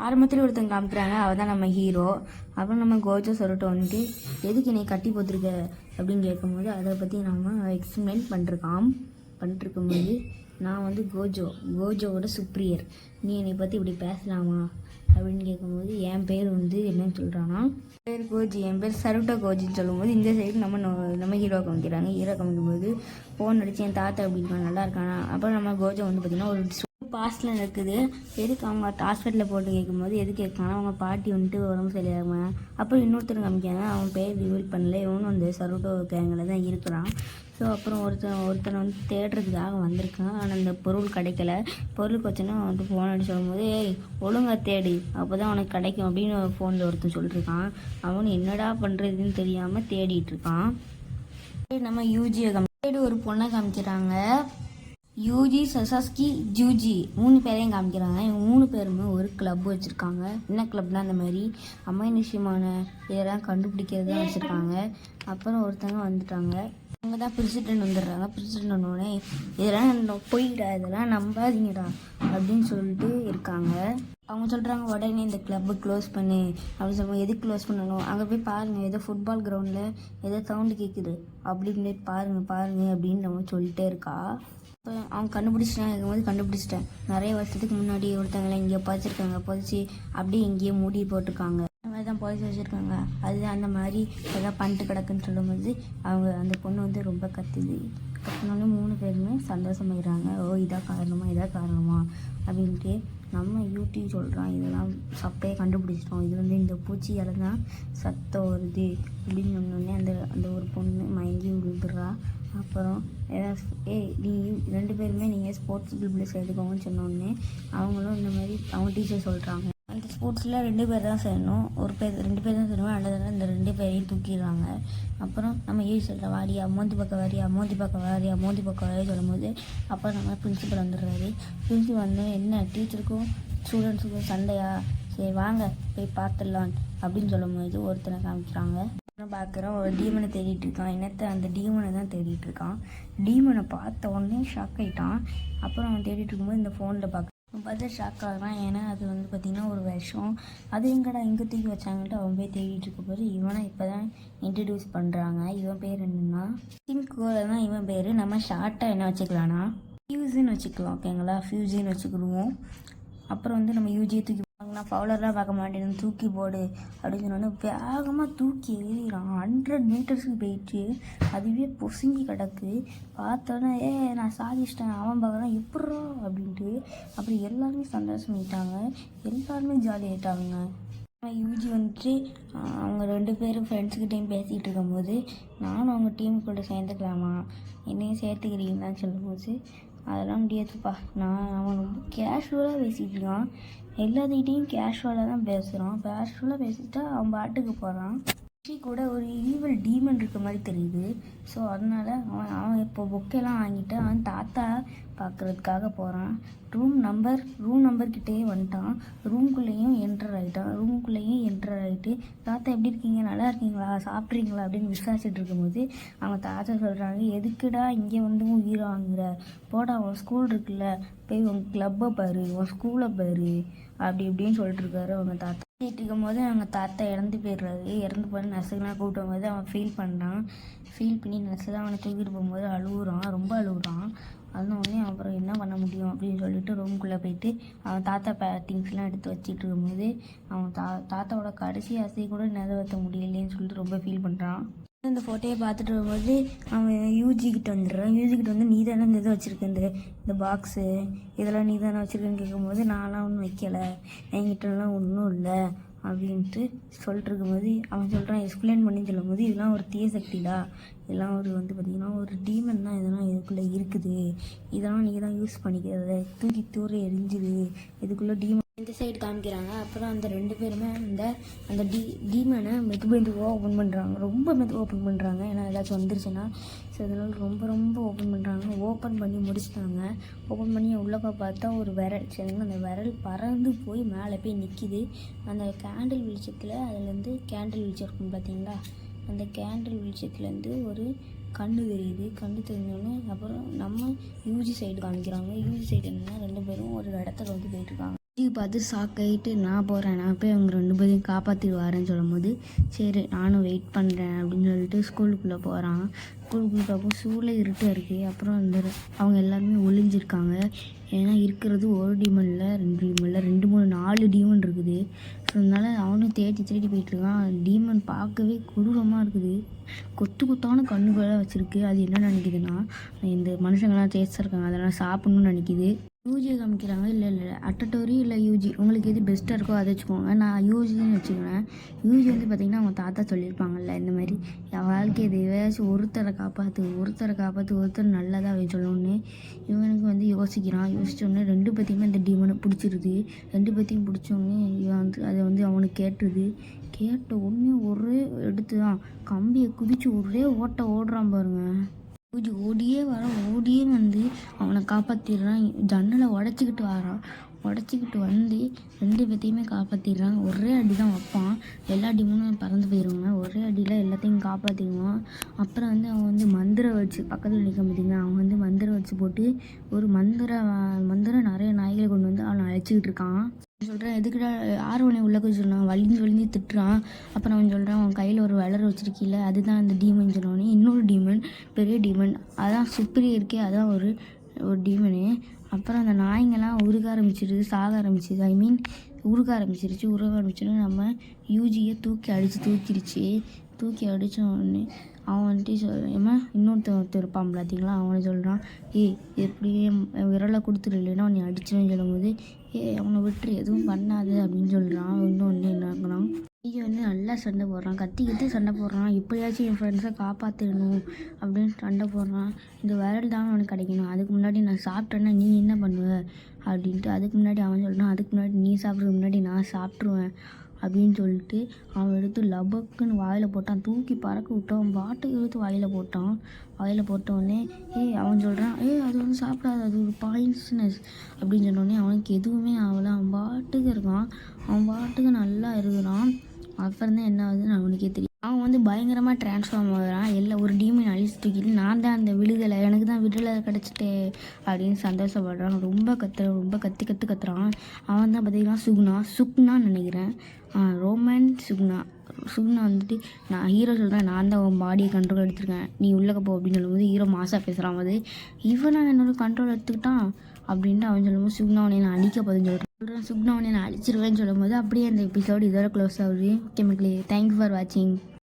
ஆரம்பத்தில் ஒருத்தங்க காமிக்கிறாங்க, அவள் தான் நம்ம ஹீரோ. அப்புறம் நம்ம கோஜோ சொல்லிட்டு வந்துட்டு எதுக்கு நீ கட்டி போத்திருக்க அப்படின்னு கேட்கும்போது அதை பற்றி நம்ம எக்ஸ்பிளைன் பண்ணிட்டுருக்கும்போது நான் வந்து கோஜோவோட சுப்ரியர், நீ என்னை பற்றி இப்படி பேசலாமா அப்படின்னு கேட்கும்போது என் பேர் வந்து என்னன்னு சொல்கிறான்னா, பேர் கோஜி, என் பேர் சருட்டோ கோஜின்னு சொல்லும்போது இந்த சைடு நம்ம ஹீரோ காமிக்கிறாங்க. ஹீரோ காமிக்கும்போது ஃபோன் அடித்து என் தாத்தா அப்படின்னு நல்லா இருக்கானா. அப்புறம் நம்ம கோஜோ வந்து பார்த்திங்கன்னா ஒரு பாஸ்டில் இருக்குது. எதுக்கு அவங்க ஹாஸ்பிட்டலில் போட்டு கேட்கும்போது எது கேட்காங்கன்னா அவங்க பாட்டி வந்துட்டு உடம்பு சரியாகுமா. அப்புறம் இன்னொருத்தர் காமிக்காங்க, அவன் பேர் ரிவீல் பண்ணல, இவனும் அந்த சருட்டோ கேங்கில் தான் இருக்கிறான். ஸோ அப்புறம் ஒருத்தனை வந்து தேடுறதுக்காக வந்திருக்கான். ஆனால் அந்த பொருள் கிடைக்கல. பொருள் வச்சுன்னா வந்துட்டு ஃபோன் அடிச்சு சொல்லும்போது ஒழுங்காக தேடு அப்போ தான் அவனுக்கு கிடைக்கும் அப்படின்னு ஃபோனில் ஒருத்தன் சொல்லியிருக்கான். அவனு என்னடா பண்ணுறதுன்னு தெரியாமல் தேடிட்டு இருக்கான். நம்ம யூஜியை தேடி ஒரு பொண்ணை காமிக்கிறாங்க. யூஜி, சசாஸ்கி, ஜூஜி 3 பேரையும் காமிக்கிறாங்க. இவங்க 3 பேருமே ஒரு கிளப் வச்சுருக்காங்க. என்ன கிளப்னா இந்த மாதிரி அமானுஷ்யமான இதெல்லாம் கண்டுபிடிக்கிறதா வச்சுருக்காங்க. அப்புறம் ஒருத்தவங்க வந்துட்டாங்க, அவங்க தான் பிரசிடென்ட் வந்துடுறாங்க. பிரசிடென்ட் வந்தோடனே இதெல்லாம் போயிடா, இதெல்லாம் நம்பாதீங்கடா அப்படின்னு சொல்லிட்டு இருக்காங்க. அவங்க சொல்கிறாங்க உடனே இந்த கிளப்பு க்ளோஸ் பண்ணு அப்படின்னு சொல்லுவோம். எதுக்கு க்ளோஸ் பண்ணணும், அங்கே போய் பாருங்கள், ஏதோ ஃபுட்பால் கிரவுண்டில் ஏதோ சவுண்டு கேட்குது அப்படின்னு பாருங்க அப்படின்னு நம்ம சொல்லிட்டே இருக்கா. இப்போ அவங்க கண்டுபிடிச்சிட்டேன் நிறைய வருஷத்துக்கு முன்னாடி ஒருத்தவங்களை இங்கே புதைச்சிருக்காங்க, புதைச்சி அப்படியே இங்கேயே மூடி போட்டிருக்காங்க, அந்த மாதிரி தான் புதைச்சி வச்சுருக்காங்க. அது அந்த மாதிரி எதாவது பண்ணிட்டு கிடக்குன்னு சொல்லும்போது அவங்க அந்த பொண்ணு வந்து ரொம்ப கத்துனோடனே 3 பேருமே சந்தோஷமாயிடுறாங்க. இதாக காரணமா அப்படின்ட்டு நம்ம யூடியூப் சொல்கிறான், இதெல்லாம் சப்பையை கண்டுபிடிச்சிட்டோம், இது வந்து இந்த பூச்சியால் தான் சத்தம் வருது அப்படின்னு சொன்னோடனே அந்த ஒரு பொண்ணு மயங்கி விழுந்துடுறா. அப்புறம் நீ 2 பேருமே நீங்கள் ஸ்போர்ட்ஸ் குரூப்பில் சேர்த்துக்கோங்கன்னு சொன்னோடனே அவங்களும் இந்த மாதிரி அவங்க டீச்சர் சொல்கிறாங்க. அந்த ஸ்போர்ட்ஸில் 2 பேர் தான் சேரணும், 2 பேர் தான் சேரணும். அதனால இந்த 2 பேரையும் தூக்கிடுறாங்க. அப்புறம் நம்ம சொல்கிற வாரியா மோந்தி பக்கம் வாரியா சொல்லும்போது அப்புறம் நம்ம பிரின்சிபல் வந்துடுறாரு. பிரின்சிபல் வந்து என்ன டீச்சருக்கும் ஸ்டூடெண்ட்ஸுக்கும் சண்டையா, சரி வாங்க போய் பார்த்துடலாம் அப்படின்னு சொல்லும்போது ஒருத்தனை காமிக்கிறாங்க. பார்க்குறோம், ஒரு டீமனை தேடிட்டு இருக்கான். அந்த டீமனை தான் தேடிட்டு இருக்கான். டீமனை பார்த்த உடனே ஷாக் ஆகிட்டான். அப்புறம் அவன் தேடிட்டு இருக்கும்போது இந்த ஃபோனில் பார்த்து ஷாக் ஆகிறான். ஏன்னா அது வந்து பார்த்திங்கன்னா ஒரு விஷம், அது எங்கடா இங்கே தூக்கி வச்சாங்கன்ட்டு அவன் போய் தேடிட்டு இருக்கும்போது இவனை இப்போ தான் இன்ட்ரடியூஸ் பண்ணுறாங்க. இவன் பேர் என்னென்னா சிம்கோல தான் இவன் பேர். நம்ம ஷார்ட்டாக என்ன வச்சுக்கலான்னா ஃபியூஸின்னு வச்சுக்கலாம், ஓகேங்களா, ஃபியூஸின்னு வச்சுக்கிடுவோம். அப்புறம் வந்து நம்ம யூஜியை தூக்கி நான் பவுலர்லாம் பார்க்க மாட்டேன், தூக்கி போடு அப்படின்னு சொன்னோன்னே வேகமாக தூக்கி எறிகிறான். 100 மீட்டர்ஸுக்கு போயிட்டு அதுவே பொசுங்கி கிடக்கு. பார்த்தோன்னே நான் சாதிச்சிட்டேன், அவன் பார்க்குறான் எப்பட்றா அப்படின்ட்டு. அப்புறம் எல்லாருமே சந்தோஷமாயிட்டாங்க, எல்லாருமே ஜாலியாகிட்டாங்க. யூஜி வந்துட்டு அவங்க 2 பேரும் ஃப்ரெண்ட்ஸுக்கிட்டையும் பேசிகிட்டு இருக்கும்போது நானும் அவங்க டீமுக்குள்ளே சேர்ந்துக்கலாமா, என்னையும் சேர்த்துக்கிறீங்களான்னு சொல்லும்போது அதெல்லாம் முடியாதுப்பா, அவன் ரொம்ப கேஷுவலாக பேசிகிட்டு இருக்கான், எல்லாத்துக்கிட்டையும் கேஷுவலாக தான் பேசுகிறான். கேஷுவலாக பேசிட்டா அவன் பாட்டுக்கு போகிறான். கூட ஒரு ஈவல் டீமன் இருக்க மாதிரி தெரியுது. ஸோ அதனால அவன் இப்போ புக்கெல்லாம் வாங்கிட்டு அவன் தாத்தா பார்க்குறதுக்காக போகிறான். ரூம் நம்பர்கிட்டயே வந்துட்டான். ரூம்குள்ளேயும் என்டர் ஆகிட்டு தாத்தா எப்படி இருக்கீங்க, நல்லா இருக்கீங்களா, சாப்பிட்றீங்களா அப்படின்னு விசாரிச்சுட்டு இருக்கும்போது அவங்க தாத்தா சொல்கிறாங்க, எதுக்குடா இங்கே வந்து உயிரை வாங்குற, போடா உன் ஸ்கூல் இருக்குல்ல, போய் உன் கிளப்பை பாரு, உன் ஸ்கூலை பாரு அப்படி இப்படின்னு சொல்லிட்டு இருக்காரு அவங்க தாத்தா. இருக்கும் போது அவங்க தாத்தா இறந்து போயிடுறாரு. இறந்து போய் நர்ஸுக்கெல்லாம் கூப்பிட்டு போது அவன் ஃபீல் பண்ணி நர்ஸு தான் அவனை தூக்கிட்டு போகும்போது ரொம்ப அழுகுறான். அதனோடனே அப்புறம் என்ன பண்ண முடியும் அப்படின்னு சொல்லிட்டு ரூம்குள்ளே போயிட்டு அவன் தாத்தா திங்ஸ்லாம் எடுத்து வச்சிட்டு இருக்கும்போது அவன் தாத்தாவோட கடைசி ஆசையை கூட நிறைவேற்ற முடியலேன்னு சொல்லிட்டு ரொம்ப ஃபீல் பண்ணுறான். இந்த ஃபோட்டோயை பார்த்துட்டு வரும்போது அவன் யூஜிக்கிட்ட வந்துடுறான். யூஜிக்கிட்ட வந்து நீ தானே இந்த இதை வச்சுருக்க, இந்த பாக்ஸு இதெல்லாம் நீ தானே வச்சுருக்கேன்னு கேட்கும்போது நான்லாம் ஒன்றும் வைக்கலை, என்கிட்டலாம் ஒன்றும் இல்லை அப்படின்ட்டு சொல்லிட்டு இருக்கும்போது அவன் சொல்கிறான், எக்ஸ்பிளைன் பண்ணி சொல்லும்போது இதெல்லாம் ஒரு தீய சக்திடா, இதெல்லாம் ஒரு வந்து பார்த்திங்கன்னா ஒரு டீமன் தான், இதெல்லாம் இதுக்குள்ளே இருக்குது, இதெல்லாம் நீங்கள் தான் யூஸ் பண்ணிக்கிறத, தூக்கி தூர எரிஞ்சுது, இதுக்குள்ளே டீமன் இந்த சைடு காமிக்கிறாங்க. அப்புறம் அந்த 2 பேருமே அந்த டீமனை மெதுவாக ஓப்பன் பண்ணுறாங்க. ரொம்ப மெதுவாக ஓப்பன் பண்ணுறாங்க, ஏன்னா ஏதாச்சும் வந்துருச்சுன்னா. ஸோ அதனால் ரொம்ப ஓப்பன் பண்ணுறாங்க. ஓப்பன் பண்ணி முடிச்சிட்டாங்க. ஓப்பன் பண்ணி உள்ளே பார்த்தா ஒரு விரல், சரிங்களா, அந்த விரல் பறந்து போய் மேலே போய் நிற்கிது. அந்த கேண்டில் வெளிச்சத்தில் அதுலேருந்து கேண்டில் வெளிச்சம் இருக்கும் பார்த்தீங்களா, அந்த கேண்டில் வெளிச்சத்துலேருந்து ஒரு கண்ணு தெரியுது. கண்ணு தெரிஞ்சோடனே அப்புறம் நம்ம யூஜி சைடு காமிக்கிறாங்க. யூஜி சைடு என்னென்னா 2 பேரும் ஒரு இடத்துல வந்து போயிட்டுருக்காங்க. பார்த்து ஷாக்காயிட்டு நான் போகிறேன், நான் போய் அவங்க 2 பேரையும் காப்பாற்றிட்டு வரேன்னு சொல்லும்போது, சரி நானும் வெயிட் பண்ணுறேன் அப்படின்னு சொல்லிட்டு ஸ்கூலுக்குள்ளே போகிறான். ஸ்கூலுக்குள்ளே பார்ப்போம் ஸ்கூலில் இருட்டாக இருக்குது. அப்புறம் அவங்க எல்லாருமே ஒளிஞ்சிருக்காங்க. ஏன்னா இருக்கிறது ஒரு டீமன் இல்லை, 2 டீமன் இல்லை, 2 3 4 டீமன் இருக்குது. ஸோ அதனால அவனும் தேடி தேடி போயிட்டுருக்கான். டீமன் பார்க்கவே கொடூரமாக இருக்குது. கொத்து கொத்தான கண்ணுகளாக வச்சுருக்கு. அது என்ன நினைக்குதுன்னா, இந்த மனுஷங்கள்லாம் டேஸ்ட்டாக இருக்காங்க அதெல்லாம் சாப்பிட்ணுன்னு நினைக்கிது. யூஜியை காமிக்கிறாங்க. இல்லை அட்டட்டோரி இல்லை யூஜி, உங்களுக்கு எது பெஸ்ட்டாக இருக்கோ அதை வச்சுக்கோங்க. நான் யூஜின்னு வச்சுக்கிறேன். யூஜி வந்து பார்த்திங்கன்னா அவங்க தாத்தா சொல்லியிருப்பாங்கல்ல, இந்த மாதிரி என் வாழ்க்கை இது ஏதாச்சும் ஒருத்தரை காப்பாற்று ஒருத்தர் நல்லதாக அப்படின்னு சொல்லணுன்னு இவனுக்கு வந்து யோசிக்கிறான். யோசித்தோடனே 2 பேத்தையுமே இந்த டீமனை பிடிச்சிருது. 2 பேத்தையும் பிடிச்சோடனே இவன் வந்து அதை வந்து அவனுக்கு கேட்டுருது. கேட்ட உடனே ஒரே எடுத்து தான் கம்பியை குதித்து ஒரே ஓடுறான் பாருங்க. ஓடியே ஓடியே வந்து அவனை காப்பாற்றிடுறான். ஜன்னலை உடச்சிக்கிட்டு வரான். உடச்சிக்கிட்டு வந்து 2 பேத்தையுமே காப்பாற்றிடுறான். ஒரே அடி தான் வைப்பான். எல்லா டீமும் பறந்து போயிடுவாங்க. ஒரே அடியில் எல்லாத்தையும் காப்பாற்றிடுவான். அப்புறம் வந்து அவன் வந்து மந்திரம் வச்சு பக்கத்தில் நிற்க மாட்டேங்க. அவன் வந்து மந்திரம் வச்சு போட்டு ஒரு மந்திரம் நிறைய நாய்களை கொண்டு வந்து அவனை அழைச்சிக்கிட்டு இருக்கான். சொல்கிறேன், எதுக்குடா ஆர்வனை உள்ளே போய் சொன்னான், வலிஞ்சு திட்டுறான். அப்புறம் அவன் சொல்கிறான், அவன் கையில் ஒரு வளர வச்சுருக்கீல்ல அதுதான் அந்த டீமன் சொன்னோடனே இன்னொரு டீமன், பெரிய டீமன், அதான் சுப்பீரியர் இருக்கே, அதான் ஒரு டீமனு. அப்புறம் அந்த நாய்ங்கெல்லாம் உருக ஆரம்பிச்சிருது, சாக ஆரம்பிச்சிது. உருக ஆரம்பிச்சிருச்சு. நம்ம யூஜியை தூக்கி அடித்த உடனே அவன் வந்துட்டு இன்னொருத்தர் இருப்பான் பார்த்தீங்களா, அவனை சொல்கிறான், எப்படியே விரலை கொடுத்துரு இல்லைன்னா அவனை அடிச்சுன்னு சொல்லும்போது, அவனை விட்டுரு எதுவும் பண்ணாது அப்படின்னு சொல்கிறான். இன்னொன்று என்ன இருக்கிறான், இங்கே வந்து நல்லா சண்டை போடுறான், கத்திக்கிட்டு சண்டை போடுறான். எப்படியாச்சும் என் ஃப்ரெண்ட்ஸை காப்பாற்றிடணும் அப்படின்னு சண்டை போடுறான். இந்த விரல் தான் அவனுக்கு கிடைக்கணும், அதுக்கு முன்னாடி நான் சாப்பிட்டேன்னா நீ என்ன பண்ணுவ அப்படின்ட்டு. அதுக்கு முன்னாடி அவன் சொல்கிறான், அதுக்கு முன்னாடி நீ சாப்பிட்றதுக்கு முன்னாடி நான் சாப்பிட்ருவேன் அப்படின்னு சொல்லிட்டு அவன் எடுத்து லபக்குன்னு வாயில் போட்டான். தூக்கி பறக்க விட்டான். அவன் பாட்டுக்கு எடுத்து வாயில் போட்டோடனே அவன் சொல்கிறான், அது வந்து சாப்பிடாது, அது ஒரு பாய்சனஸ் அப்படின்னு சொன்னோடனே அவனுக்கு எதுவுமே ஆகலை. அவன் பாட்டுக்கு இருக்கான். அவன் பாட்டுக்கு நல்லா இருக்கிறான். அப்புறம் தான் என்ன ஆகுதுன்னு அவனுக்கே தெரியும். அவன் வந்து பயங்கரமாக ட்ரான்ஸ்ஃபார்ம் ஆகுறான். ஒரு டீமை அழிச்சு தூக்கிட்டு நான் தான் அந்த விடுதலை, எனக்கு தான் விடுதலை கிடச்சிட்டே அப்படின்னு சந்தோஷப்படுறான். ரொம்ப கத்துறான். அவன் தான் பார்த்தீங்கன்னா சுக்னான்னு நினைக்கிறேன். ரோமன் சுக்னா வந்துட்டு நான் ஹீரோ சொல்கிறேன், நான் தான் உன் பாடியை கண்ட்ரோல் எடுத்துருக்கேன், நீ உள்ளக்க போ அப்படின்னு சொல்லும்போது ஹீரோ மாசாக பேசுகிறான். போது இவன் நான் என்னோட கண்ட்ரோல் எடுத்துக்கிட்டான் அப்படின்ட்டு அவன் சொல்லும்போது சுக்னாவனை நான் அழிக்க போதுன்னு சொல்கிறேன். சுக்னாவனை நான் அழிச்சிருவேன்னு சொல்லும்போது அப்படியே அந்த எபிசோடு இதோட க்ளோஸ் ஆகுது. ஓகே மக்களே, தேங்க்யூ ஃபார் வாட்சிங்.